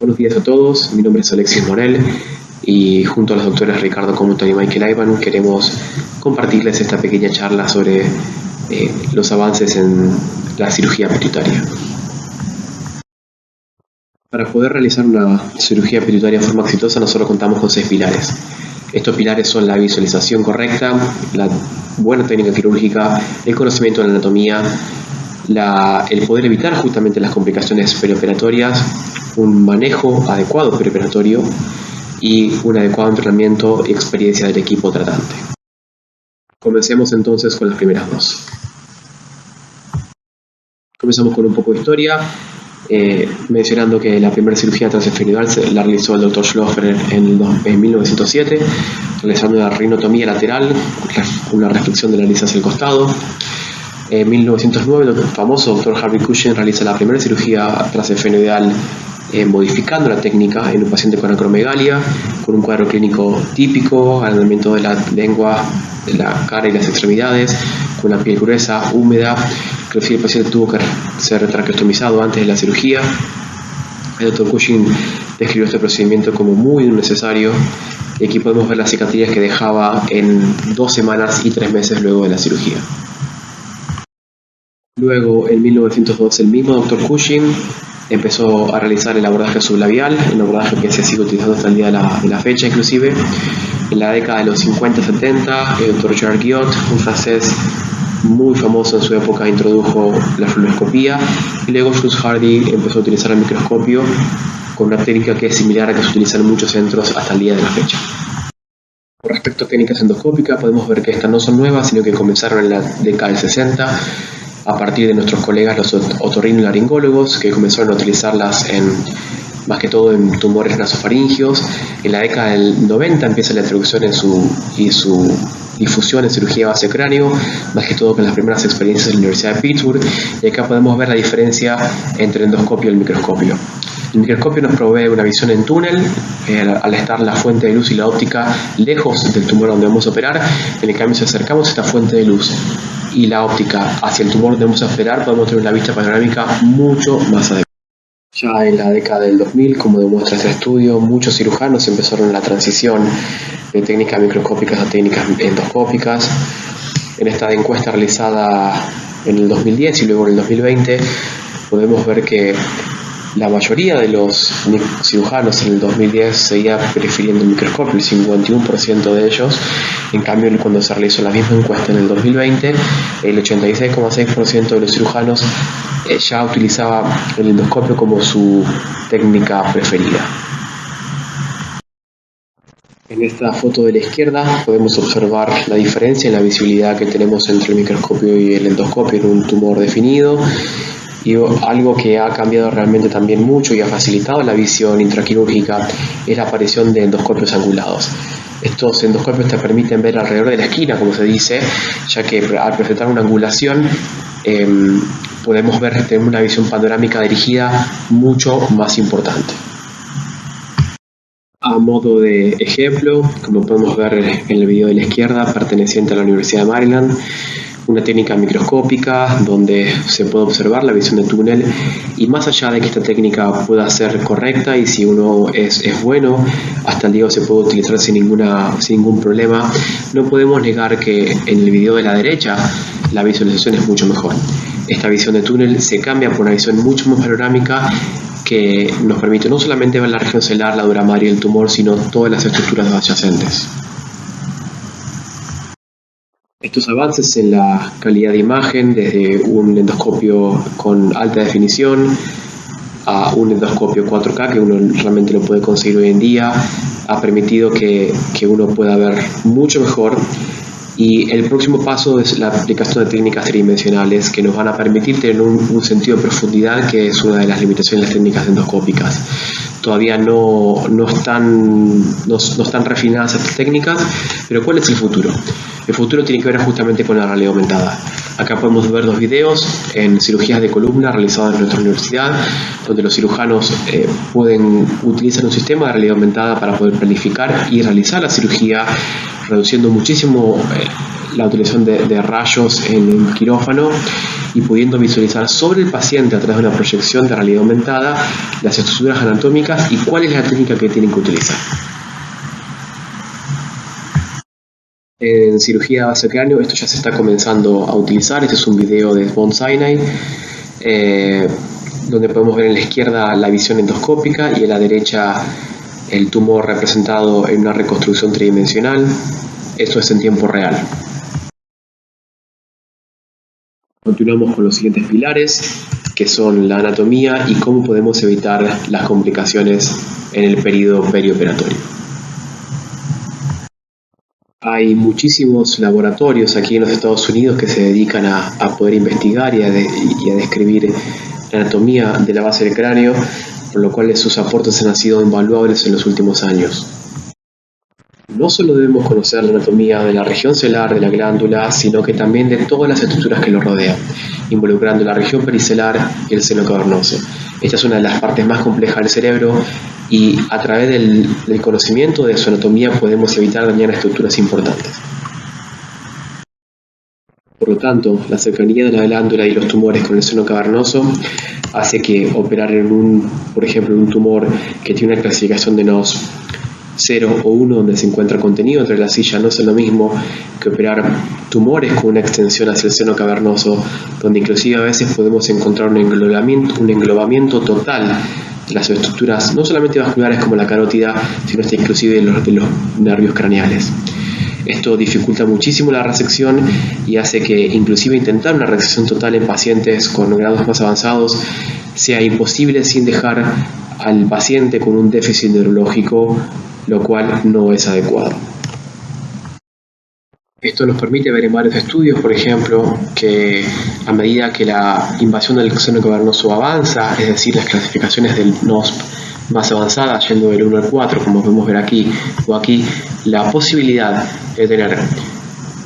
Buenos días a todos, mi nombre es Alexis Morel y junto a los doctores Ricardo Comuto y Michael Ivan queremos compartirles esta pequeña charla sobre los avances en la cirugía pituitaria. Para poder realizar una cirugía pituitaria de forma exitosa nosotros contamos con 6 pilares. Estos pilares son la visualización correcta, la buena técnica quirúrgica, el conocimiento de la anatomía, el poder evitar justamente las complicaciones perioperatorias, un manejo adecuado perioperatorio y un adecuado entrenamiento y experiencia del equipo tratante. Comencemos entonces con las primeras dos. Comenzamos con un poco de historia, mencionando que la primera cirugía transesfenoidal la realizó el Dr. Schlosser en 1907, realizando una rinotomía lateral, una reflexión de la nariz hacia el costado. En 1909, el famoso Dr. Harvey Cushing realiza la primera cirugía transesfenoidal modificando la técnica en un paciente con acromegalia, con un cuadro clínico típico, agrandamiento de la lengua, de la cara y las extremidades, con la piel gruesa, húmeda. Creo que el paciente tuvo que ser traqueostomizado antes de la cirugía. El Dr. Cushing describió este procedimiento como muy necesario y aquí podemos ver las cicatrices que dejaba en 2 semanas y 3 meses luego de la cirugía. Luego, en 1912, el mismo Dr. Cushing empezó a realizar el abordaje sublabial, un abordaje que se sigue utilizando hasta el día de la fecha inclusive. En la década de los 50-70, el Dr. Gerard Guiot, un francés muy famoso en su época, introdujo la fluoroscopía y luego Schultz Hardy empezó a utilizar el microscopio con una técnica que es similar a la que se utiliza en muchos centros hasta el día de la fecha. Con respecto a técnicas endoscópicas, podemos ver que estas no son nuevas, sino que comenzaron en la década del 60 a partir de nuestros colegas los otorrinolaringólogos, que comenzaron a utilizarlas más que todo en tumores nasofaringios. En la década del 90 empieza la introducción y su difusión en cirugía base cráneo, más que todo con las primeras experiencias de la Universidad de Pittsburgh, y acá podemos ver la diferencia entre el endoscopio y el microscopio. El microscopio nos provee una visión en túnel, al estar la fuente de luz y la óptica lejos del tumor donde vamos a operar. En el cambio, si acercamos esta fuente de luz y la óptica hacia el tumor donde vamos a operar, podemos tener una vista panorámica mucho más adecuada. Ya en la década del 2000, como demuestra este estudio, muchos cirujanos empezaron la transición de técnicas microscópicas a técnicas endoscópicas. En esta encuesta realizada en el 2010 y luego en el 2020, podemos ver que la mayoría de los cirujanos en el 2010 seguía prefiriendo el microscopio, el 51% de ellos. En cambio, cuando se realizó la misma encuesta en el 2020, el 86,6% de los cirujanos ya utilizaba el endoscopio como su técnica preferida. En esta foto de la izquierda podemos observar la diferencia en la visibilidad que tenemos entre el microscopio y el endoscopio en un tumor definido. Y algo que ha cambiado realmente también mucho y ha facilitado la visión intraquirúrgica es la aparición de endoscopios angulados. Estos endoscopios te permiten ver alrededor de la esquina, como se dice, ya que al presentar una angulación podemos tener una visión panorámica dirigida mucho más importante. A modo de ejemplo, como podemos ver en el video de la izquierda, perteneciente a la Universidad de Maryland, una técnica microscópica donde se puede observar la visión de túnel, y más allá de que esta técnica pueda ser correcta y si uno es bueno, hasta el día de hoy se puede utilizar sin ningún problema, no podemos negar que en el video de la derecha la visualización es mucho mejor. Esta visión de túnel se cambia por una visión mucho más panorámica que nos permite no solamente ver la región celular, la dura madre y el tumor, sino todas las estructuras adyacentes. Estos avances en la calidad de imagen, desde un endoscopio con alta definición a un endoscopio 4K, que uno realmente lo puede conseguir hoy en día, ha permitido que uno pueda ver mucho mejor. Y el próximo paso es la aplicación de técnicas tridimensionales que nos van a permitir tener un sentido de profundidad, que es una de las limitaciones de las técnicas endoscópicas. Todavía no están refinadas estas técnicas, pero ¿cuál es el futuro? El futuro tiene que ver justamente con la realidad aumentada. Acá podemos ver 2 videos en cirugías de columna realizadas en nuestra universidad, donde los cirujanos pueden utilizar un sistema de realidad aumentada para poder planificar y realizar la cirugía, reduciendo muchísimo la utilización de rayos en el quirófano y pudiendo visualizar sobre el paciente a través de una proyección de realidad aumentada las estructuras anatómicas y cuál es la técnica que tienen que utilizar. En cirugía base cráneo esto ya se está comenzando a utilizar. Este es un video de Mount Sinai, donde podemos ver en la izquierda la visión endoscópica y en la derecha el tumor representado en una reconstrucción tridimensional. Esto es en tiempo real. Continuamos con los siguientes pilares, que son la anatomía y cómo podemos evitar las complicaciones en el periodo perioperatorio. Hay muchísimos laboratorios aquí en los Estados Unidos que se dedican a poder investigar y a describir la anatomía de la base del cráneo, por lo cual sus aportes han sido invaluables en los últimos años. No solo debemos conocer la anatomía de la región celular de la glándula, sino que también de todas las estructuras que lo rodean, involucrando la región pericelar y el seno cavernoso. Esta es una de las partes más complejas del cerebro y a través del conocimiento de su anatomía podemos evitar dañar estructuras importantes. Por lo tanto, la cercanía de la glándula y los tumores con el seno cavernoso hace que operar por ejemplo, en un tumor que tiene una clasificación de NOS 0 o 1, donde se encuentra contenido entre la silla, no es lo mismo que operar tumores con una extensión hacia el seno cavernoso, donde inclusive a veces podemos encontrar un englobamiento total de las estructuras, no solamente vasculares como la carótida, sino hasta inclusive de los nervios craneales. Esto dificulta muchísimo la resección y hace que inclusive intentar una resección total en pacientes con grados más avanzados sea imposible sin dejar al paciente con un déficit neurológico, lo cual no es adecuado. Esto nos permite ver en varios estudios, por ejemplo, que a medida que la invasión del seno cavernoso avanza, es decir, las clasificaciones del NOSP más avanzadas, yendo del 1 al 4, como podemos ver aquí o aquí, la posibilidad de tener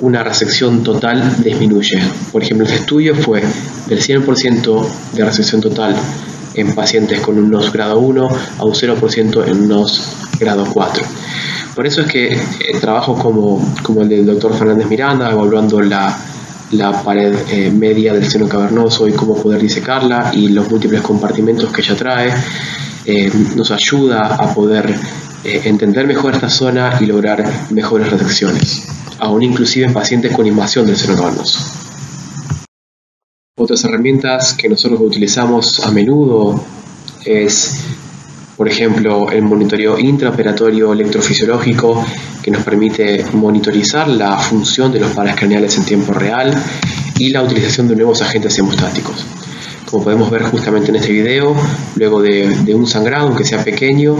una resección total disminuye. Por ejemplo, este estudio fue del 100% de resección total en pacientes con un NOS grado 1 a un 0% en un NOS grado 4. Por eso es que trabajos como el del Dr. Fernández Miranda, evaluando la pared media del seno cavernoso y cómo poder disecarla y los múltiples compartimentos que ella trae, nos ayuda a poder entender mejor esta zona y lograr mejores resecciones, aún inclusive en pacientes con invasión del seno cavernoso. Otras herramientas que nosotros utilizamos a menudo es, por ejemplo, el monitoreo intraoperatorio electrofisiológico, que nos permite monitorizar la función de los pares craneales en tiempo real, y la utilización de nuevos agentes hemostáticos. Como podemos ver justamente en este video, luego de un sangrado, aunque sea pequeño,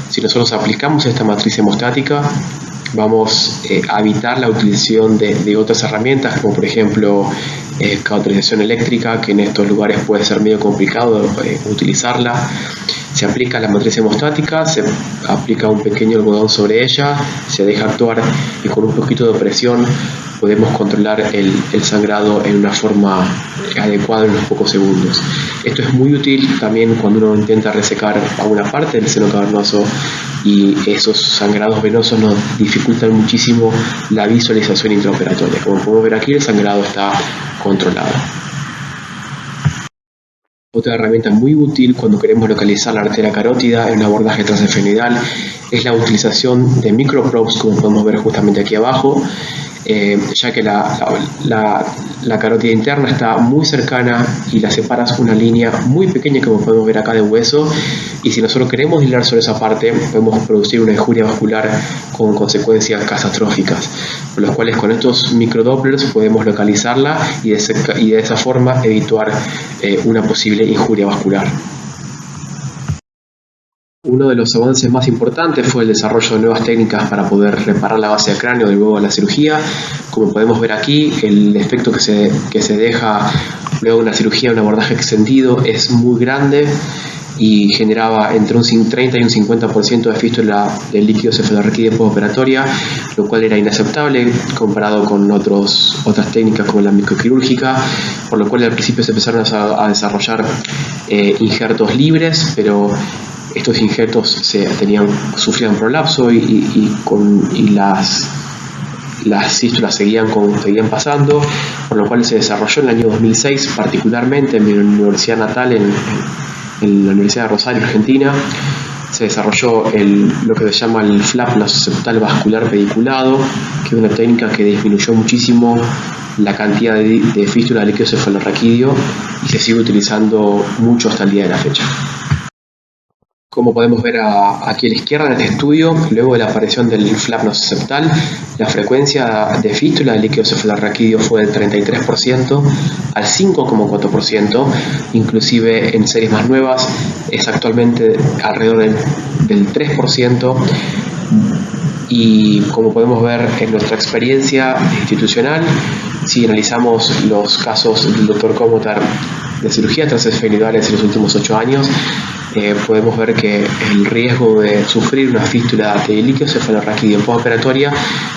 si nosotros aplicamos esta matriz hemostática, vamos a evitar la utilización de otras herramientas, como por ejemplo cauterización eléctrica, que en estos lugares puede ser medio complicado utilizarla. Se aplica la matriz hemostática, se aplica un pequeño algodón sobre ella, se deja actuar y con un poquito de presión podemos controlar el sangrado en una forma adecuada en unos pocos segundos. Esto es muy útil también cuando uno intenta resecar alguna parte del seno cavernoso y esos sangrados venosos nos dificultan muchísimo la visualización intraoperatoria. Como podemos ver aquí, el sangrado está controlado. Otra herramienta muy útil cuando queremos localizar la arteria carótida en un abordaje transesfenoidal es la utilización de microprobes, como podemos ver justamente aquí abajo, ya que la carótida interna está muy cercana y la separas una línea muy pequeña, como podemos ver acá, de hueso, y si nosotros queremos hilar sobre esa parte podemos producir una injuria vascular con consecuencias catastróficas, por los cuales con estos microdopplers podemos localizarla y de esa forma evitar una posible injuria vascular. Uno de los avances más importantes fue el desarrollo de nuevas técnicas para poder reparar la base del cráneo luego de la cirugía. Como podemos ver aquí, el efecto que se deja luego de una cirugía, un abordaje extendido, es muy grande. y generaba entre un 30 y un 50% de fístula del líquido cefalorraquídeo postoperatoria, lo cual era inaceptable comparado con otras técnicas como la microquirúrgica, por lo cual al principio se empezaron a desarrollar injertos libres, pero estos injertos sufrían prolapso y las fístulas seguían pasando, por lo cual se desarrolló en el año 2006, particularmente en mi universidad natal, en la Universidad de Rosario, Argentina, se desarrolló lo que se llama el flap nociceptal vascular pediculado, que es una técnica que disminuyó muchísimo la cantidad de fístula de líquido cefalorraquídeo y se sigue utilizando mucho hasta el día de la fecha. Como podemos ver aquí a la izquierda en este estudio, luego de la aparición del flap nociceptal, la frecuencia de fístula del líquido cefalorraquídeo fue del 33% al 5,4%, inclusive en series más nuevas es actualmente alrededor del 3%, y como podemos ver en nuestra experiencia institucional, si analizamos los casos del Dr. Komotar de cirugía transesfenoidales en los últimos 8 años, podemos ver que el riesgo de sufrir una fístula de líquido cefalorraquídeo postoperatoria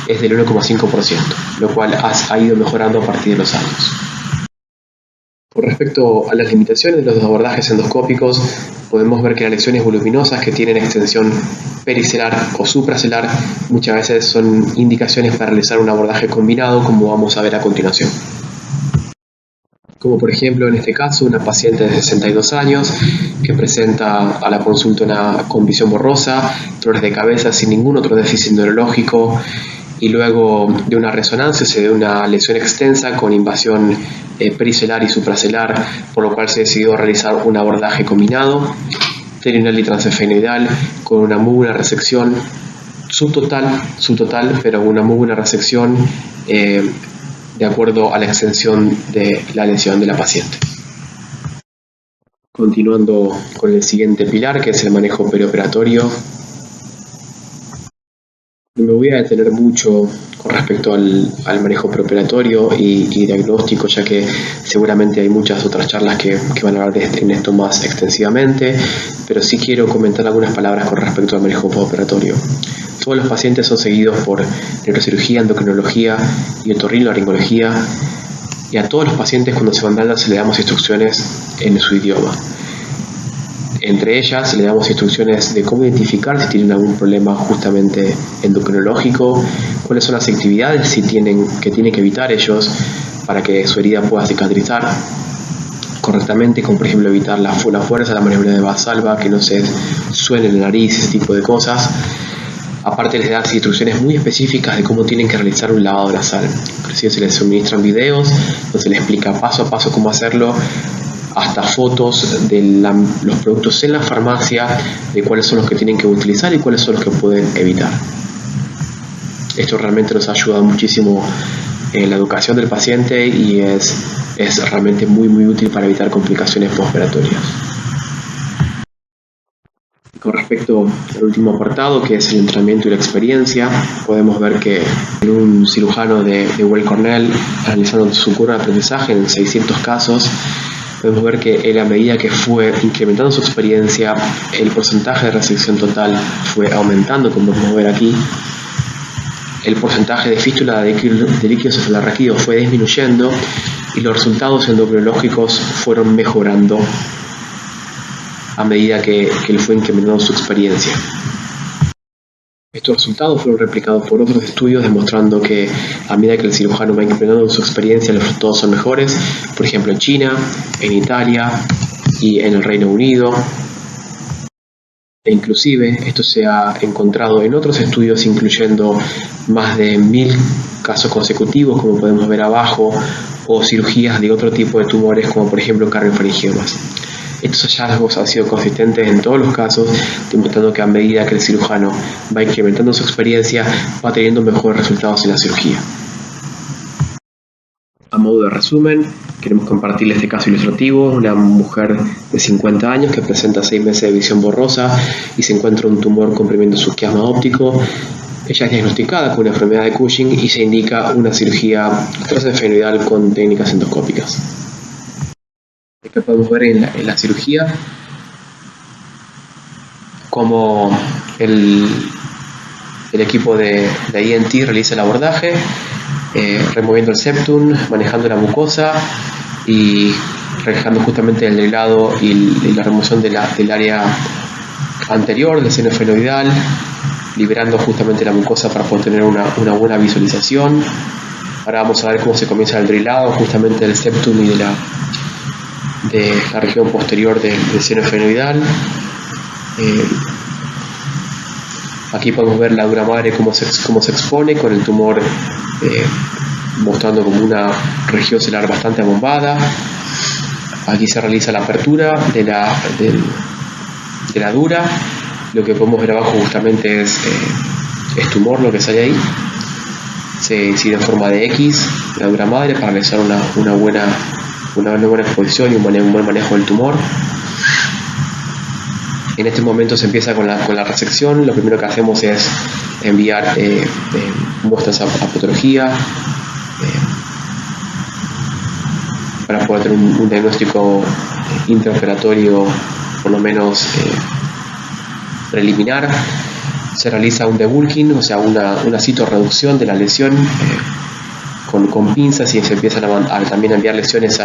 es del 1,5%, lo cual ha ido mejorando a partir de los años. Con respecto a las limitaciones de los abordajes endoscópicos, podemos ver que las lesiones voluminosas que tienen extensión pericelar o supracelar muchas veces son indicaciones para realizar un abordaje combinado, como vamos a ver a continuación. Como por ejemplo en este caso una paciente de 62 años que presenta a la consulta con visión borrosa, dolores de cabeza sin ningún otro déficit neurológico, y luego de una resonancia se ve una lesión extensa con invasión pericelar y supracelar, por lo cual se decidió realizar un abordaje combinado, terminal y transesfenoidal, con una muy buena resección subtotal, pero una muy buena resección de acuerdo a la extensión de la lesión de la paciente. Continuando con el siguiente pilar, que es el manejo perioperatorio. Me voy a detener mucho con respecto al manejo preoperatorio y diagnóstico, ya que seguramente hay muchas otras charlas que van a hablar en esto más extensivamente, pero sí quiero comentar algunas palabras con respecto al manejo postoperatorio. Todos los pacientes son seguidos por neurocirugía, endocrinología y otorrinolaringología, y a todos los pacientes cuando se van de alta se le damos instrucciones en su idioma. Entre ellas le damos instrucciones de cómo identificar si tienen algún problema justamente endocrinológico, cuáles son las actividades que tienen que evitar ellos para que su herida pueda cicatrizar correctamente, como por ejemplo evitar la fuerza, la maniobra de Valsalva, que no se suene en la nariz, ese tipo de cosas. Aparte les dan instrucciones muy específicas de cómo tienen que realizar un lavado nasal. Inclusive se les suministran videos donde se les explica paso a paso cómo hacerlo, hasta fotos de los productos en la farmacia, de cuáles son los que tienen que utilizar y cuáles son los que pueden evitar. Esto realmente nos ayuda muchísimo en la educación del paciente y es realmente muy útil para evitar complicaciones postoperatorias. Con respecto al último apartado, que es el entrenamiento y la experiencia, podemos ver que en un cirujano de Weill Cornell, analizando su curva de aprendizaje en 600 casos, podemos ver que en la medida que fue incrementando su experiencia, el porcentaje de resección total fue aumentando, como podemos ver aquí. El porcentaje de fístula de líquido cefalorraquídeo fue disminuyendo y los resultados endocrinológicos fueron mejorando a medida que él fue incrementando su experiencia. Estos resultados fueron replicados por otros estudios demostrando que a medida que el cirujano va incrementando su experiencia, los resultados son mejores, por ejemplo en China, en Italia y en el Reino Unido. E inclusive esto se ha encontrado en otros estudios, incluyendo más de 1000 casos consecutivos, como podemos ver abajo, o cirugías de otro tipo de tumores, como por ejemplo cardiofrangiomas. Estos hallazgos han sido consistentes en todos los casos, demostrando que a medida que el cirujano va incrementando su experiencia, va teniendo mejores resultados en la cirugía. A modo de resumen, queremos compartirles este caso ilustrativo: una mujer de 50 años que presenta 6 meses de visión borrosa y se encuentra un tumor comprimiendo su quiasma óptico. Ella es diagnosticada con una enfermedad de Cushing y se indica una cirugía transesfenoidal con técnicas endoscópicas. Acá podemos ver en la cirugía cómo el equipo de ENT realiza el abordaje, removiendo el septum, manejando la mucosa y relajando justamente el legrado y la remoción del área anterior del seno esfenoidal, liberando justamente la mucosa para poder tener una buena visualización. Ahora vamos a ver cómo se comienza el drilado justamente del septum y de la región posterior del seno esfenoidal. Aquí podemos ver la dura madre cómo se expone con el tumor mostrando como una región celular bastante abombada. Aquí se realiza la apertura de la dura. Lo que podemos ver abajo justamente es tumor, lo que sale ahí. Se incide en forma de X la dura madre para realizar una buena exposición y un buen manejo del tumor. En este momento se empieza con la resección. Lo primero que hacemos es enviar muestras a patología para poder tener un diagnóstico intraoperatorio por lo menos preliminar. Se realiza un debulking, o sea, una citorreducción de la lesión con pinzas, y se empiezan también a enviar lesiones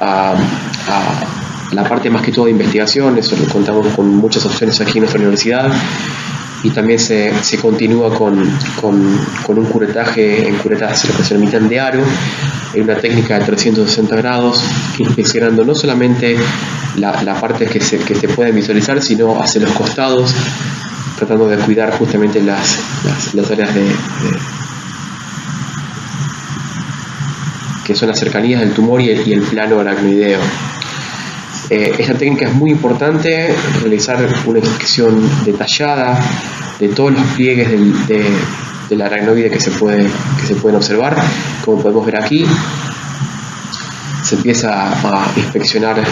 a la parte más que todo de investigación. Eso lo contamos con muchas opciones aquí en nuestra universidad, y también se continúa con un curetaje en curetas, lo que se denominan de aro, en una técnica de 360 grados, inspeccionando no solamente la parte que se puede visualizar, sino hacia los costados, tratando de cuidar justamente las áreas que son las cercanías del tumor y el plano aracnoideo. Esta técnica es muy importante, realizar una inspección detallada de todos los pliegues del aracnoide que se pueden observar. Como podemos ver aquí, se empieza a inspeccionar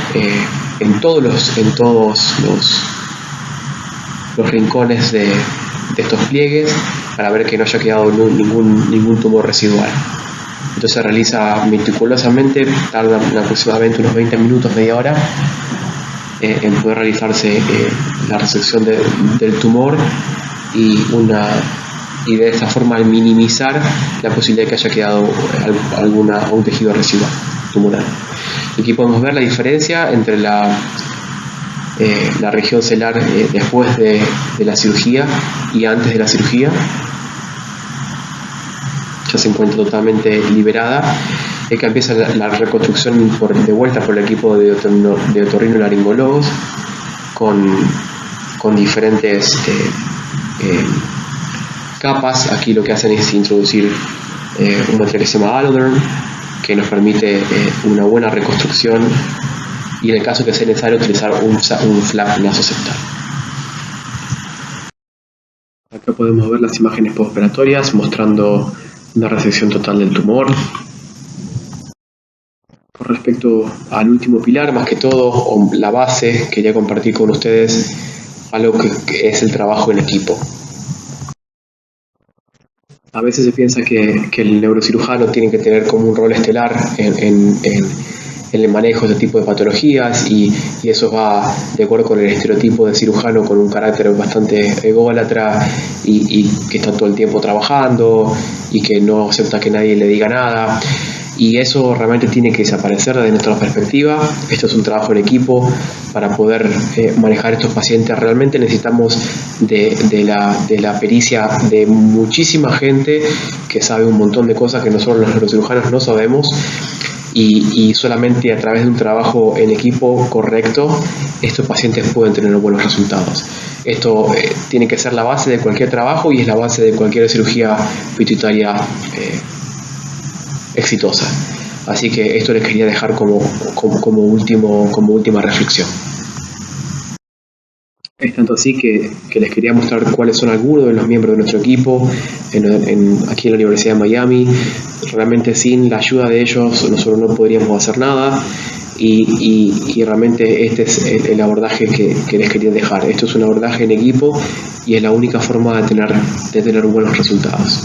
en todos los rincones de estos pliegues para ver que no haya quedado ningún tumor residual. Entonces se realiza meticulosamente, tarda aproximadamente unos 20 minutos, media hora, en poder realizarse la resección del tumor y de esta forma minimizar la posibilidad de que haya quedado un tejido residual tumoral. Aquí podemos ver la diferencia entre la región celular después de la cirugía y antes de la cirugía. Ya se encuentra totalmente liberada. Que empieza la reconstrucción de vuelta por el equipo de otorrinolaringólogos con diferentes capas. Aquí lo que hacen es introducir un material que se llama Alloderm, que nos permite una buena reconstrucción, y en el caso que sea necesario utilizar un flap nasoseptal. Acá podemos ver las imágenes postoperatorias mostrando una resección total del tumor. Con respecto al último pilar, más que todo, o la base, quería compartir con ustedes algo que es el trabajo en equipo. A veces se piensa que el neurocirujano tiene que tener como un rol estelar en el manejo de este tipo de patologías, y eso va de acuerdo con el estereotipo de cirujano con un carácter bastante ególatra y que está todo el tiempo trabajando y que no acepta que nadie le diga nada. Y eso realmente tiene que desaparecer desde nuestra perspectiva. Esto es un trabajo en equipo. Para poder manejar estos pacientes realmente necesitamos de la pericia de muchísima gente que sabe un montón de cosas que nosotros los neurocirujanos no sabemos, y solamente a través de un trabajo en equipo correcto estos pacientes pueden tener buenos resultados. Esto tiene que ser la base de cualquier trabajo y es la base de cualquier cirugía pituitaria exitosa. Así que esto les quería dejar como última reflexión. Es tanto así que les quería mostrar cuáles son algunos de los miembros de nuestro equipo aquí en la Universidad de Miami. Realmente sin la ayuda de ellos nosotros no podríamos hacer nada, y realmente este es el abordaje que les quería dejar. Esto es un abordaje en equipo y es la única forma de tener buenos resultados.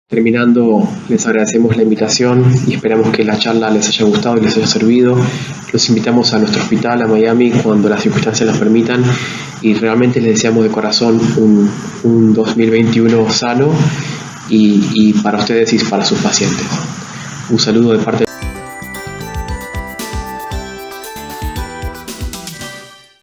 Terminando, les agradecemos la invitación y esperamos que la charla les haya gustado y les haya servido. Los invitamos a nuestro hospital, a Miami, cuando las circunstancias nos permitan, y realmente les deseamos de corazón un 2021 sano y para ustedes y para sus pacientes. Un saludo de parte de